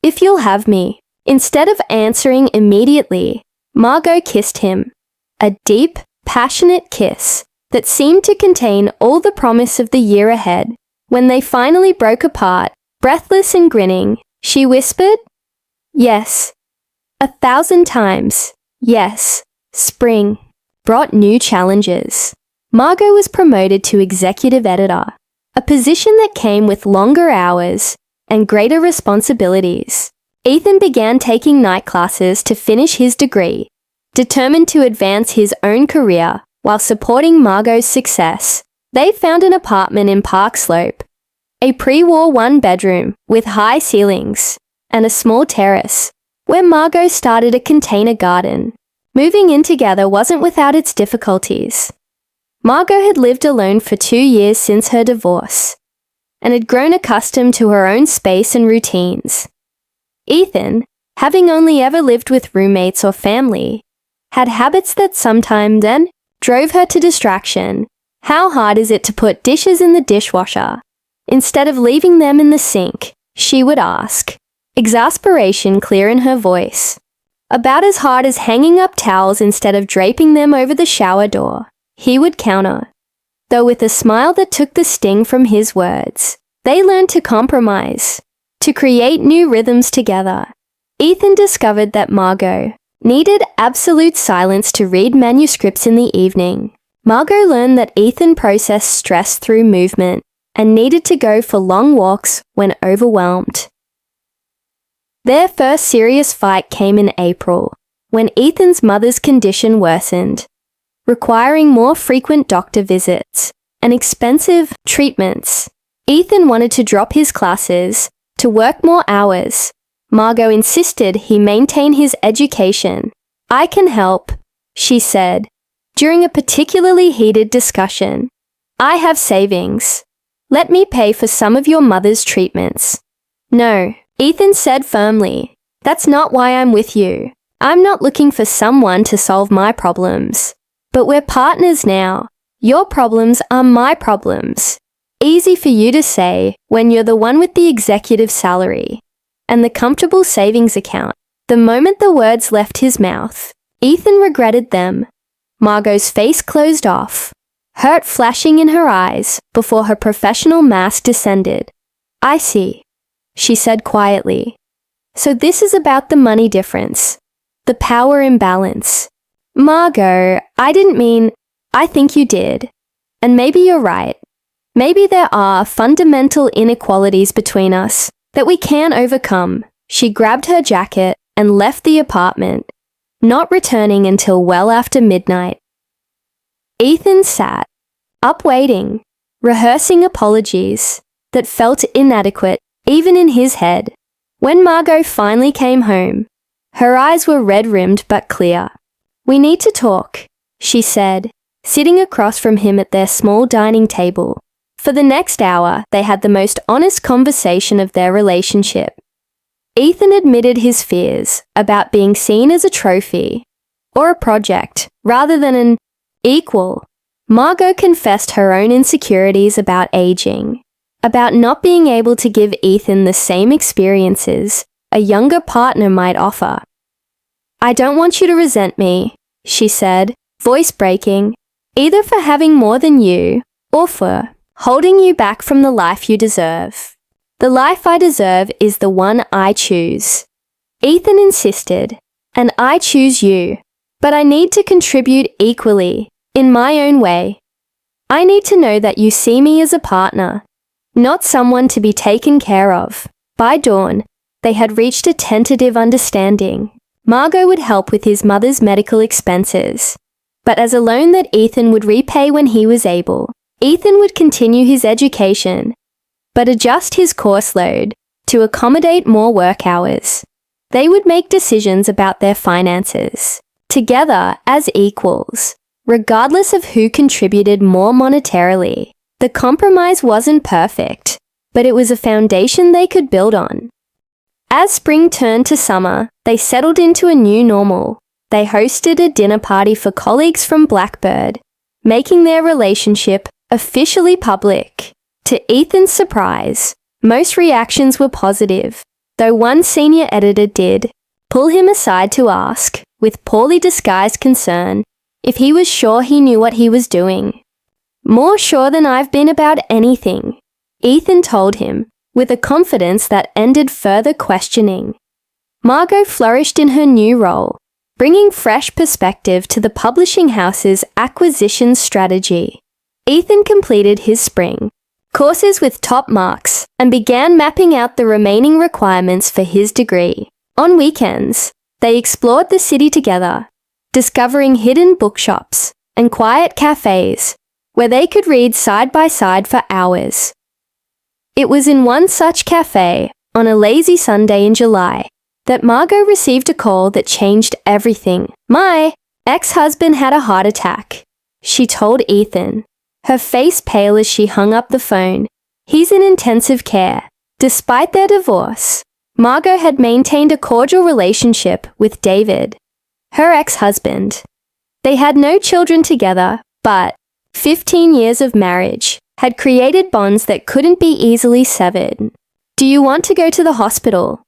If you'll have me. Instead of answering immediately, Margot kissed him. A deep, passionate kiss that seemed to contain all the promise of the year ahead. When they finally broke apart, breathless and grinning, she whispered, Yes. 1,000 times. Yes. Spring brought new challenges. Margot was promoted to executive editor, a position that came with longer hours and greater responsibilities. Ethan began taking night classes to finish his degree, determined to advance his own career while supporting Margot's success. They found an apartment in Park Slope, a pre-war one-bedroom with high ceilings and a small terrace, where Margot started a container garden. Moving in together wasn't without its difficulties. Margot had lived alone for 2 years since her divorce, and had grown accustomed to her own space and routines. Ethan, having only ever lived with roommates or family, had habits that sometimes then drove her to distraction. How hard is it to put dishes in the dishwasher? Instead of leaving them in the sink, she would ask, exasperation clear in her voice. About as hard as hanging up towels instead of draping them over the shower door, he would counter. Though with a smile that took the sting from his words, they learned to compromise, to create new rhythms together. Ethan discovered that Margot needed absolute silence to read manuscripts in the evening. Margot learned that Ethan processed stress through movement and needed to go for long walks when overwhelmed. Their first serious fight came in April, when Ethan's mother's condition worsened, requiring more frequent doctor visits and expensive treatments. Ethan wanted to drop his classes to work more hours. Margot insisted he maintain his education. I can help, she said, during a particularly heated discussion. I have savings. Let me pay for some of your mother's treatments. No, Ethan said firmly. That's not why I'm with you. I'm not looking for someone to solve my problems. But we're partners now. Your problems are my problems. Easy for you to say when you're the one with the executive salary and the comfortable savings account. The moment the words left his mouth, Ethan regretted them. Margot's face closed off, hurt flashing in her eyes before her professional mask descended. I see, she said quietly. So this is about the money difference, the power imbalance. Margot, I didn't mean, I think you did. And maybe you're right. Maybe there are fundamental inequalities between us that we can overcome. She grabbed her jacket and left the apartment, not returning until well after midnight. Ethan sat, up waiting, rehearsing apologies that felt inadequate even in his head. When Margot finally came home, Her eyes were red-rimmed but clear. "We need to talk," she said, sitting across from him at their small dining table. For the next hour, they had the most honest conversation of their relationship. Ethan admitted his fears about being seen as a trophy or a project rather than an equal. Margot confessed her own insecurities about aging, about not being able to give Ethan the same experiences a younger partner might offer. "I don't want you to resent me," she said, voice breaking, "either for having more than you or for holding you back from the life you deserve. The life I deserve is the one I choose." Ethan insisted, "And I choose you, but I need to contribute equally, in my own way. I need to know that you see me as a partner, not someone to be taken care of." By dawn, they had reached a tentative understanding. Margot would help with his mother's medical expenses, but as a loan that Ethan would repay when he was able. Ethan would continue his education, but adjust his course load to accommodate more work hours. They would make decisions about their finances, together as equals, regardless of who contributed more monetarily. The compromise wasn't perfect, but it was a foundation they could build on. As spring turned to summer, they settled into a new normal. They hosted a dinner party for colleagues from Blackbird, making their relationship officially public. To Ethan's surprise, most reactions were positive, though one senior editor did pull him aside to ask, with poorly disguised concern, if he was sure he knew what he was doing. "More sure than I've been about anything," Ethan told him, with a confidence that ended further questioning. Margot flourished in her new role, bringing fresh perspective to the publishing house's acquisition strategy. Ethan completed his spring courses with top marks and began mapping out the remaining requirements for his degree. On weekends, they explored the city together, discovering hidden bookshops and quiet cafes where they could read side by side for hours. It was in one such cafe, on a lazy Sunday in July, that Margot received a call that changed everything. "My ex-husband had a heart attack," she told Ethan, her face pale as she hung up the phone. "He's in intensive care." Despite their divorce, Margot had maintained a cordial relationship with David, her ex-husband. They had no children together, but 15 years of marriage had created bonds that couldn't be easily severed. "Do you want to go to the hospital?"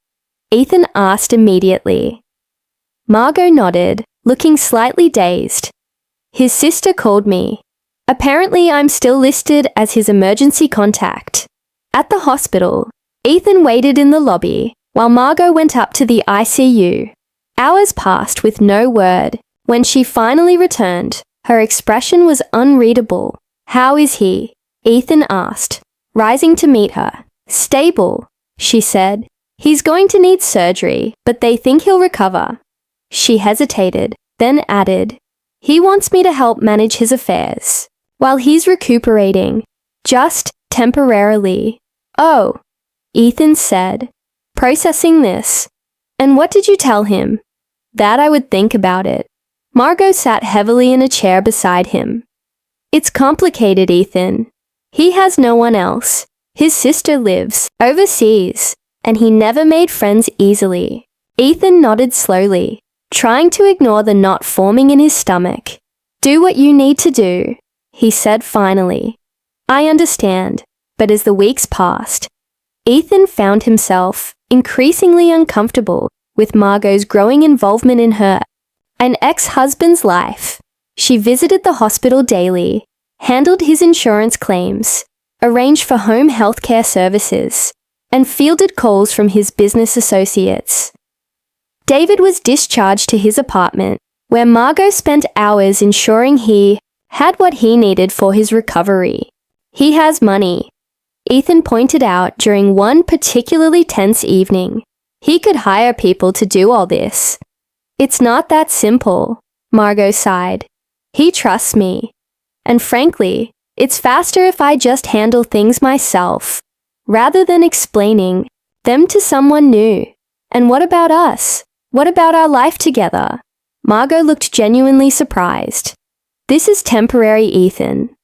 Ethan asked immediately. Margot nodded, looking slightly dazed. "His sister called me. Apparently, I'm still listed as his emergency contact." At the hospital, Ethan waited in the lobby while Margot went up to the ICU. Hours passed with no word. When she finally returned, her expression was unreadable. "How is he?" Ethan asked, rising to meet her. "Stable," she said. "He's going to need surgery, but they think he'll recover." She hesitated, then added, "He wants me to help manage his affairs while he's recuperating, just temporarily." "Oh," Ethan said, processing this. "And what did you tell him?" "That I would think about it." Margot sat heavily in a chair beside him. "It's complicated, Ethan. He has no one else. His sister lives overseas, and he never made friends easily." Ethan nodded slowly, trying to ignore the knot forming in his stomach. "Do what you need to do," he said finally. "I understand." But as the weeks passed, Ethan found himself increasingly uncomfortable with Margot's growing involvement in her, an ex-husband's life. She visited the hospital daily, handled his insurance claims, arranged for home healthcare services, and fielded calls from his business associates. David was discharged to his apartment, where Margot spent hours ensuring he had what he needed for his recovery. "He has money," Ethan pointed out during one particularly tense evening. "He could hire people to do all this." "It's not that simple," Margot sighed. "He trusts me. And frankly, it's faster if I just handle things myself, rather than explaining them to someone new. And what about us? What about our life together? Margot looked genuinely surprised. This is temporary, Ethan.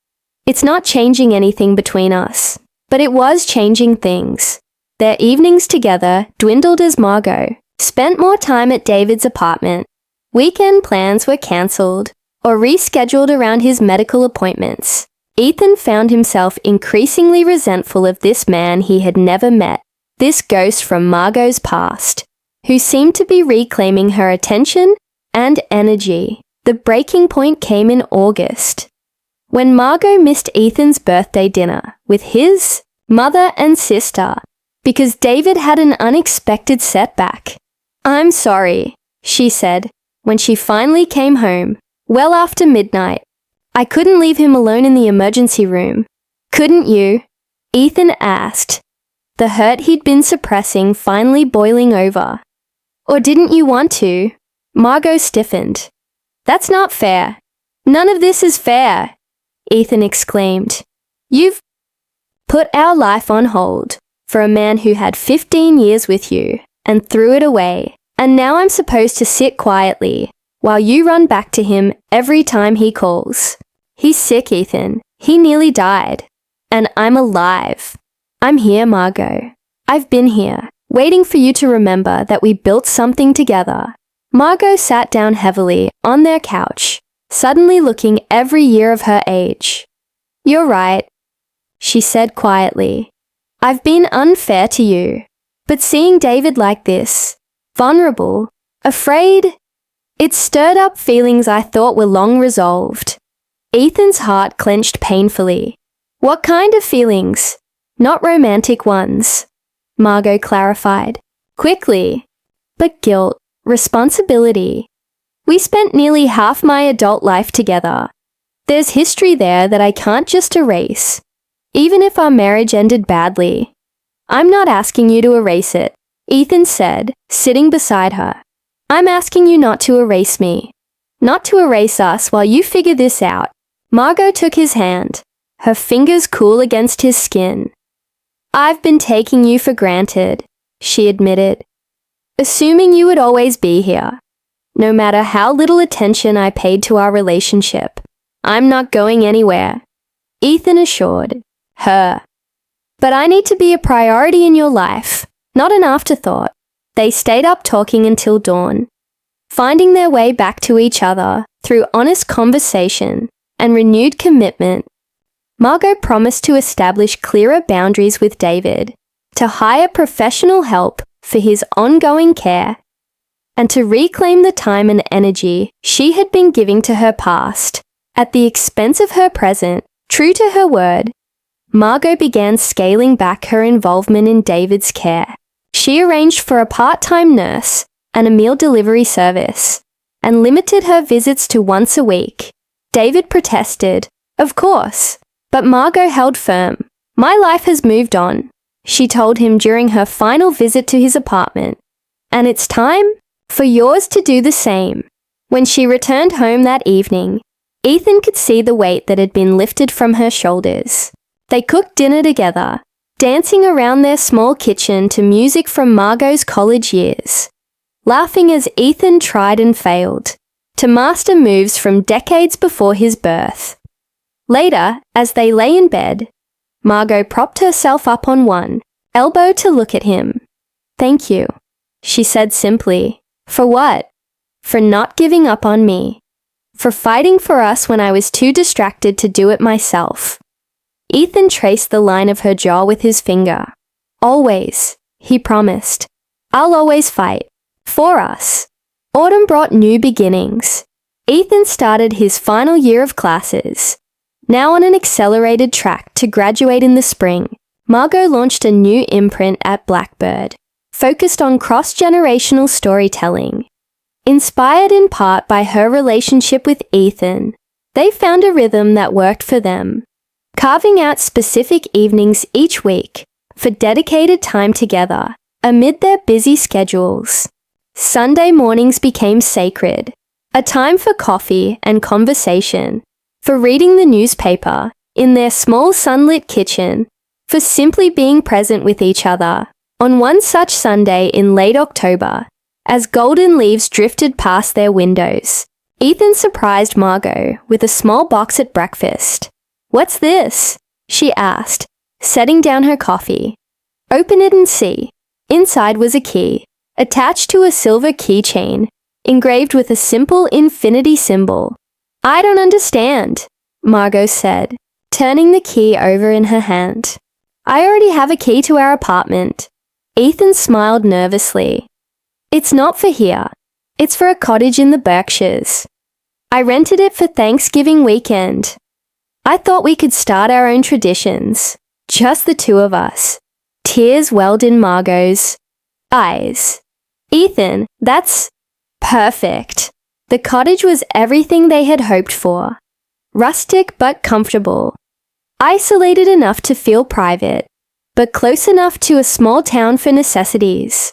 It's not changing anything between us, but it was changing things. Their evenings together dwindled as Margot spent more time at David's apartment. Weekend plans were cancelled or rescheduled around his medical appointments. Ethan found himself increasingly resentful of this man he had never met, this ghost from Margot's past, who seemed to be reclaiming her attention and energy. The breaking point came in August, when Margot missed Ethan's birthday dinner with his mother and sister because David had an unexpected setback. "I'm sorry," she said, when she finally came home, well after midnight. "I couldn't leave him alone in the emergency room." "Couldn't you?" Ethan asked, the hurt he'd been suppressing finally boiling over. "Or didn't you want to?" Margot stiffened. "That's not fair. None of this is fair," Ethan exclaimed. "You've put our life on hold for a man who had 15 years with you and threw it away, and now I'm supposed to sit quietly while you run back to him every time he calls. He's sick, Ethan. He nearly died. And I'm alive. I'm here, Margot. I've been here, waiting for you to remember that we built something together." Margot sat down heavily on their couch, suddenly looking every year of her age. "You're right," she said quietly. "I've been unfair to you. But seeing David like this, vulnerable, afraid, it stirred up feelings I thought were long resolved." Ethan's heart clenched painfully. "What kind of feelings?" "Not romantic ones," Margot clarified, quickly, "but guilt, responsibility. We spent nearly half my adult life together. There's history there that I can't just erase, even if our marriage ended badly." "I'm not asking you to erase it," Ethan said, sitting beside her. "I'm asking you not to erase me. Not to erase us while you figure this out." Margot took his hand, her fingers cool against his skin. "I've been taking you for granted," she admitted, "assuming you would always be here. No matter how little attention I paid to our relationship, I'm not going anywhere," Ethan assured her. "But I need to be a priority in your life, not an afterthought." They stayed up talking until dawn, finding their way back to each other through honest conversation and renewed commitment. Margot promised to establish clearer boundaries with David, to hire professional help for his ongoing care, and to reclaim the time and energy she had been giving to her past at the expense of her present. True to her word, Margot began scaling back her involvement in David's care. She arranged for a part-time nurse and a meal delivery service, and limited her visits to once a week. David protested, of course, but Margot held firm. "My life has moved on," she told him during her final visit to his apartment, "and it's time for yours to do the same." When she returned home that evening, Ethan could see the weight that had been lifted from her shoulders. They cooked dinner together, dancing around their small kitchen to music from Margot's college years, laughing as Ethan tried and failed to master moves from decades before his birth. Later, as they lay in bed, Margot propped herself up on one elbow to look at him. "Thank you," she said simply. "For what?" "For not giving up on me. For fighting for us when I was too distracted to do it myself." Ethan traced the line of her jaw with his finger. "Always," he promised. "I'll always fight. For us." Autumn brought new beginnings. Ethan started his final year of classes. Now on an accelerated track to graduate in the spring, Margot launched a new imprint at Blackbird, focused on cross-generational storytelling. Inspired in part by her relationship with Ethan, they found a rhythm that worked for them, carving out specific evenings each week for dedicated time together amid their busy schedules. Sunday mornings became sacred, a time for coffee and conversation, for reading the newspaper in their small sunlit kitchen, for simply being present with each other. On one such Sunday in late October, as golden leaves drifted past their windows. Ethan surprised Margot with a small box at breakfast. "What's this?" she asked, setting down her coffee. "Open it and see." Inside was a key, attached to a silver keychain, engraved with a simple infinity symbol. "I don't understand," Margot said, turning the key over in her hand. "I already have a key to our apartment." Ethan smiled nervously. "It's not for here. It's for a cottage in the Berkshires. I rented it for Thanksgiving weekend. I thought we could start our own traditions, just the two of us." Tears welled in Margot's eyes. "Ethan, that's perfect." The cottage was everything they had hoped for. Rustic but comfortable. Isolated enough to feel private, but close enough to a small town for necessities.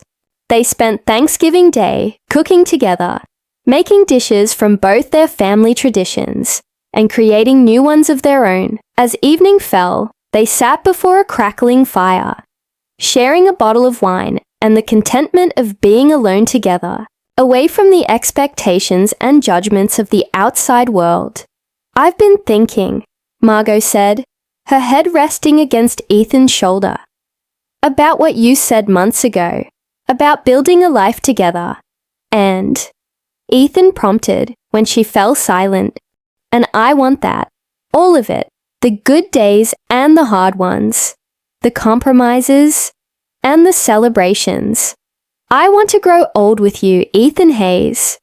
They spent Thanksgiving Day cooking together, making dishes from both their family traditions and creating new ones of their own. As evening fell, they sat before a crackling fire, sharing a bottle of wine and the contentment of being alone together, away from the expectations and judgments of the outside world. "I've been thinking," Margot said, her head resting against Ethan's shoulder, "about what you said months ago, about building a life together." "And?" Ethan prompted when she fell silent. "And I want that. All of it. The good days and the hard ones. The compromises and the celebrations. I want to grow old with you, Ethan Hayes.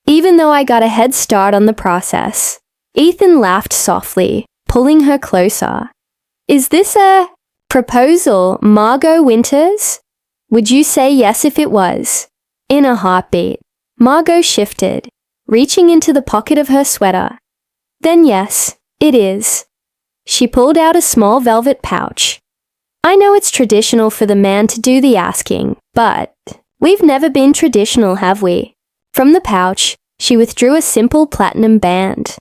Even though I got a head start on the process." Ethan laughed softly, pulling her closer. "Is this a proposal, Margot Winters? Would you say yes if it was?" In a heartbeat, Margot shifted, reaching into the pocket of her sweater. "Then yes, it is." She pulled out a small velvet pouch. "I know it's traditional for the man to do the asking, but we've never been traditional, have we?" From the pouch, she withdrew a simple platinum band.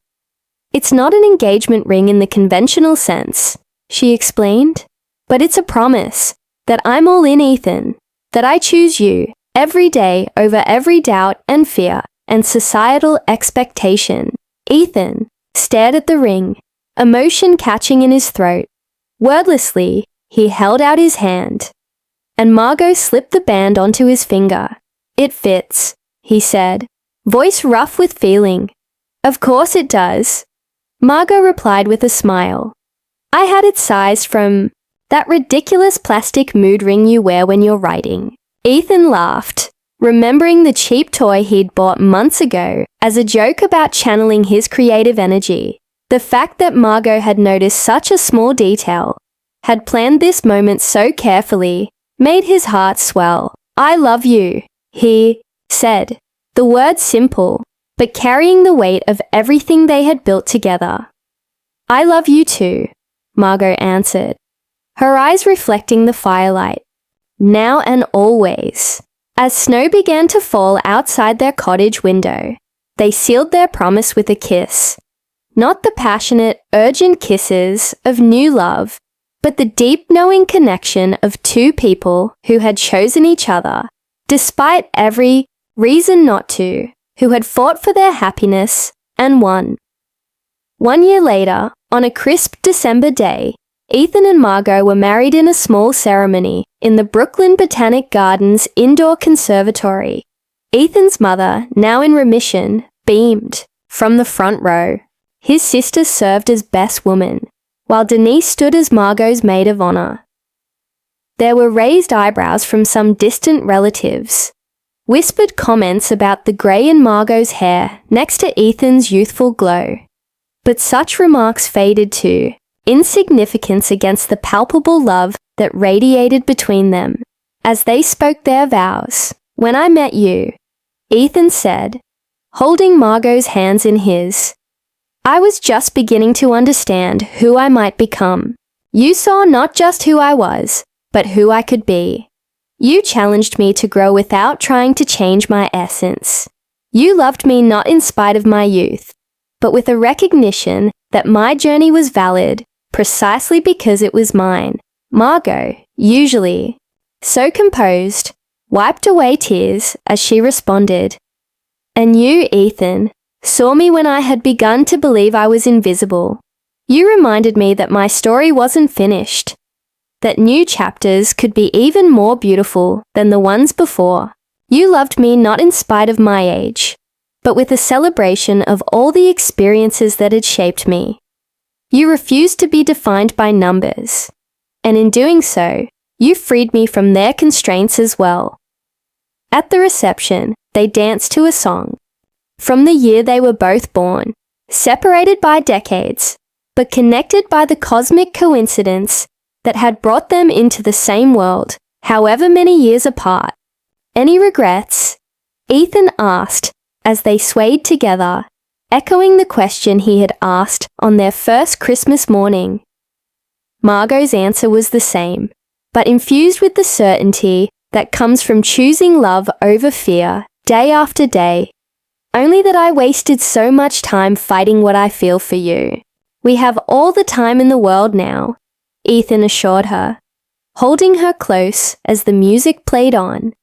"It's not an engagement ring in the conventional sense," she explained, "but it's a promise that I'm all in, Ethan, that I choose you every day over every doubt and fear and societal expectation." Ethan stared at the ring, emotion catching in his throat. Wordlessly, he held out his hand, and Margot slipped the band onto his finger. "It fits," he said, voice rough with feeling. "Of course it does," Margot replied with a smile. "I had it sized from that ridiculous plastic mood ring you wear when you're writing." Ethan laughed, remembering the cheap toy he'd bought months ago as a joke about channeling his creative energy. The fact that Margot had noticed such a small detail, had planned this moment so carefully, made his heart swell. "I love you," he said, the words simple, but carrying the weight of everything they had built together. "I love you too," Margot answered, her eyes reflecting the firelight. Now and always. As snow began to fall outside their cottage window, they sealed their promise with a kiss. Not the passionate, urgent kisses of new love, but the deep knowing connection of two people who had chosen each other, despite every reason not to, who had fought for their happiness and won. 1 year later, on a crisp December day, Ethan and Margot were married in a small ceremony in the Brooklyn Botanic Gardens indoor conservatory. Ethan's mother, now in remission, beamed from the front row. His sister served as best woman, while Denise stood as Margot's maid of honor. There were raised eyebrows from some distant relatives, whispered comments about the grey in Margot's hair next to Ethan's youthful glow. But such remarks faded to insignificance against the palpable love that radiated between them. As they spoke their vows, "When I met you," Ethan said, holding Margot's hands in his, "I was just beginning to understand who I might become. You saw not just who I was, but who I could be. You challenged me to grow without trying to change my essence. You loved me not in spite of my youth, but with a recognition that my journey was valid precisely because it was mine." Margot, usually so composed, wiped away tears as she responded, "And you, Ethan, saw me when I had begun to believe I was invisible. You reminded me that my story wasn't finished, that new chapters could be even more beautiful than the ones before. You loved me not in spite of my age, but with a celebration of all the experiences that had shaped me. You refused to be defined by numbers, and in doing so, you freed me from their constraints as well." At the reception, they danced to a song from the year they were both born, separated by decades, but connected by the cosmic coincidence that had brought them into the same world, however many years apart. "Any regrets?" Ethan asked as they swayed together, echoing the question he had asked on their first Christmas morning. Margot's answer was the same, but infused with the certainty that comes from choosing love over fear day after day. "Only that I wasted so much time fighting what I feel for you. We have all the time in the world now," Ethan assured her, holding her close as the music played on.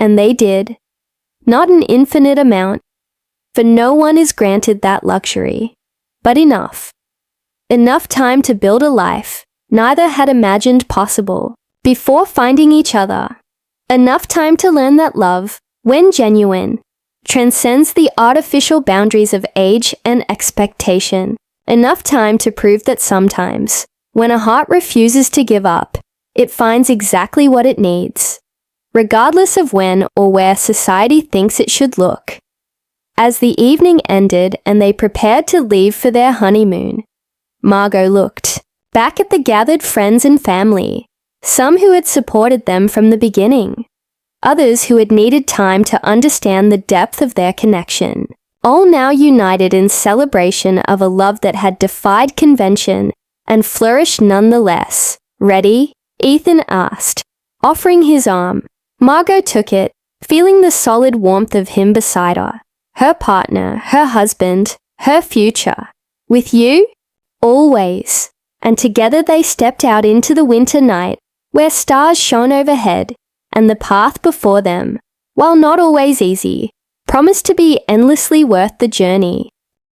And they did. Not an infinite amount, for no one is granted that luxury, but enough. Enough time to build a life neither had imagined possible before finding each other. Enough time to learn that love, when genuine, transcends the artificial boundaries of age and expectation. Enough time to prove that sometimes, when a heart refuses to give up, it finds exactly what it needs, regardless of when or where society thinks it should look. As the evening ended and they prepared to leave for their honeymoon, Margot looked back at the gathered friends and family, some who had supported them from the beginning, others who had needed time to understand the depth of their connection, all now united in celebration of a love that had defied convention and flourished nonetheless. "Ready?" Ethan asked, offering his arm. Margot took it, feeling the solid warmth of him beside her. Her partner, her husband, her future. "With you? Always." And together they stepped out into the winter night, where stars shone overhead, and the path before them, while not always easy, promised to be endlessly worth the journey.